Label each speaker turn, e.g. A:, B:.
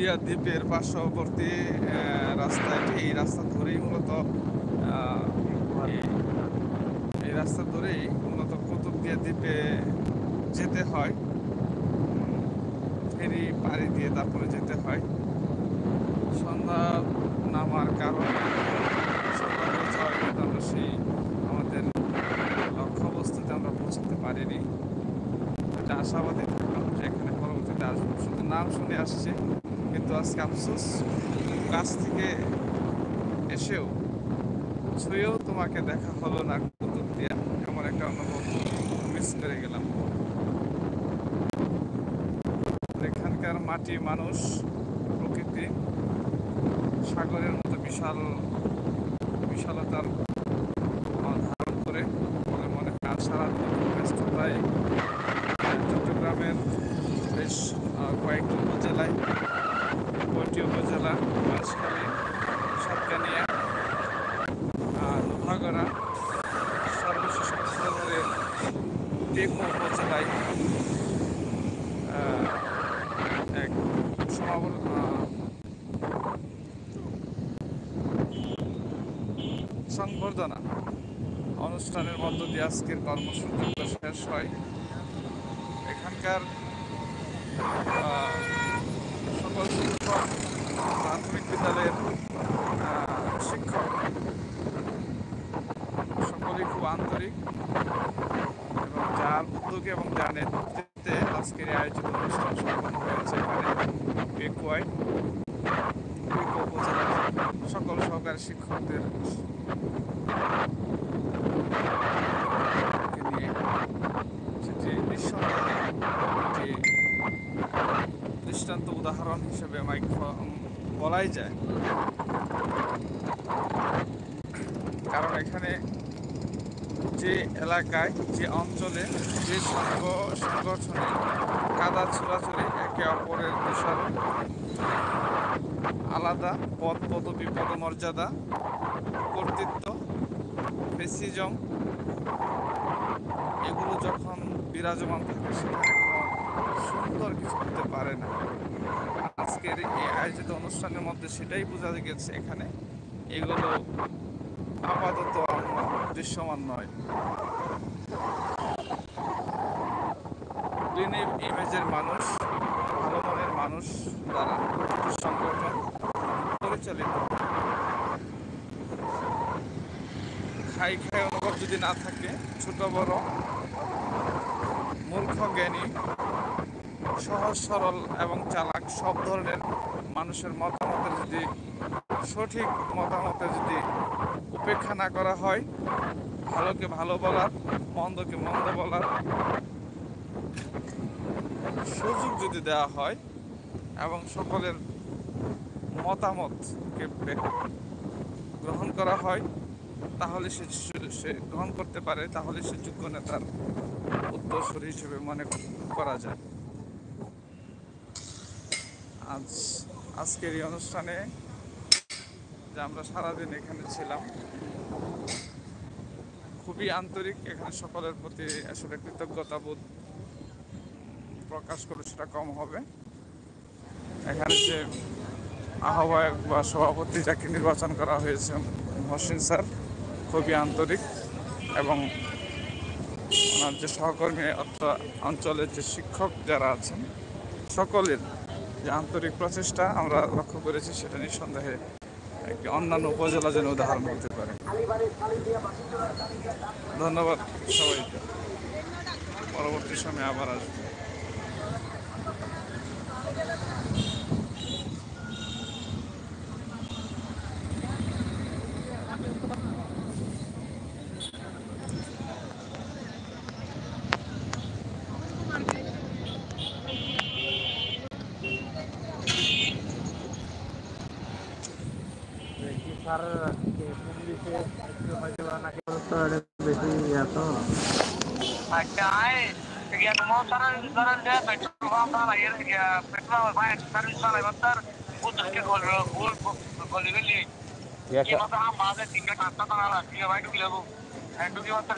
A: কুতুবদিয়া দ্বীপের পার্শ্ববর্তী রাস্তা এটি। এই রাস্তা ধরেই মূলত এই রাস্তা ধরেই মূলত কুতুবদিয়া দ্বীপে যেতে হয়। ফেরি পাড়ি দিয়ে তারপরে যেতে হয়। সন্ধ্যা নামার কারণে সন্ধ্যা হয়ে যাওয়ার কিন্তু আমরা সেই আমাদের লক্ষ্যবস্তুতে আমরা পৌঁছাতে পারিনি। এটা আশাবাদী থাকলাম যে এখানে পরবর্তীতে আসবো। শুধু নাম শুনে আসছে, কিন্তু আজকে আফসোস কাছ থেকে এসেও ছুঁয়েও তোমাকে দেখা হলো না কুতুবদিয়া, এমন একটা অনুভব মিস করে গেলাম। এখানকার মাটি, মানুষ, প্রকৃতি সাগরের মতো বিশালতার ধারণ করে বলে মনে হয়। আর সারাদিন ব্যস্ততায় চট্টগ্রামের বেশ কয়েকটি উপজেলায়, 5টি উপজেলা, বাঁশখালী, সাতকানিয়া, লোহাগড়া, সর্বশেষ কক্সবাজারের টেকো উপজেলায় এক সংবর্ধনা অনুষ্ঠানের মধ্য দিয়ে আজকের কর্মসূচিগুলো শেষ হয়। এখানকার সকল শিক্ষক, প্রাথমিক বিদ্যালয়ের শিক্ষক সকলেই খুব আন্তরিক এবং যার উদ্যোগে এবং যার নেতৃত্বে আজকের আয়োজিত অনুষ্ঠান সম্পন্ন হয়েছে। এখানে টেকো উপজেলার সকল সহকারী শিক্ষকদের নিয়ে, সেটি নিঃসন্দেহে একটি দৃষ্টান্ত উদাহরণ হিসেবে বলাই যায়। কারণ এখানে যে এলাকায়, যে অঞ্চলে, যে সংগঠনে কাদা ছোড়াছুড়ি, একে অপরের দোষারোপ, আলাদা পদ পদবি, পদমর্যাদা, কর্তৃত্ব, ফেসিজম, এগুলো যখন বিরাজমান থাকে সেখানে কোনো সুন্দর কিছু হতে পারে না। আজকের এই আয়োজিত অনুষ্ঠানের মধ্যে সেটাই বোঝা গেছে। এখানে এগুলো আপাতত দৃশ্যমান নয়। ক্লিন ইমেজের মানুষ, ভালো মনের মানুষ দ্বারা সংগঠন পরিচালিত। খাই অনুভব যদি না থাকে, ছোট বড়, মূর্খ জ্ঞানী, সহজ সরল এবং চালাক সব ধরনের মানুষের মতামতের যদি সঠিক মতামতের যদি উপেক্ষা না করা হয়, ভালোকে ভালো বলার, মন্দকে মন্দ বলার সুযোগ যদি দেওয়া হয় এবং সকলের মতামতকে গ্রহণ করা হয়, তাহলে সে গ্রহণ করতে পারে, তাহলে সে যোগ্য নেতার উত্তরসূরি হিসেবে মনে করা যায়। আজকের এই অনুষ্ঠানে যে আমরা সারাদিন এখানে ছিলাম, খুবই আন্তরিক। এখানে সকলের প্রতি আসলে কৃতজ্ঞতা বোধ প্রকাশ করে সেটা কম হবে। এখানে যে আহ্বায়ক বা সভাপতি যাকে নির্বাচন করা হয়েছে, মহসিন স্যার, খুবই আন্তরিক এবং ওনার যে সহকর্মী অঞ্চলের যে শিক্ষক যারা আছেন, সকলের যে আন্তরিক প্রচেষ্টা আমরা লক্ষ্য করেছি, সেটা নিঃসন্দেহে একটি অন্যান্য উপজেলা যেন উদাহরণ হতে পারে। ধন্যবাদ সবাইকে। পরবর্তী সময়ে আবার আসবো।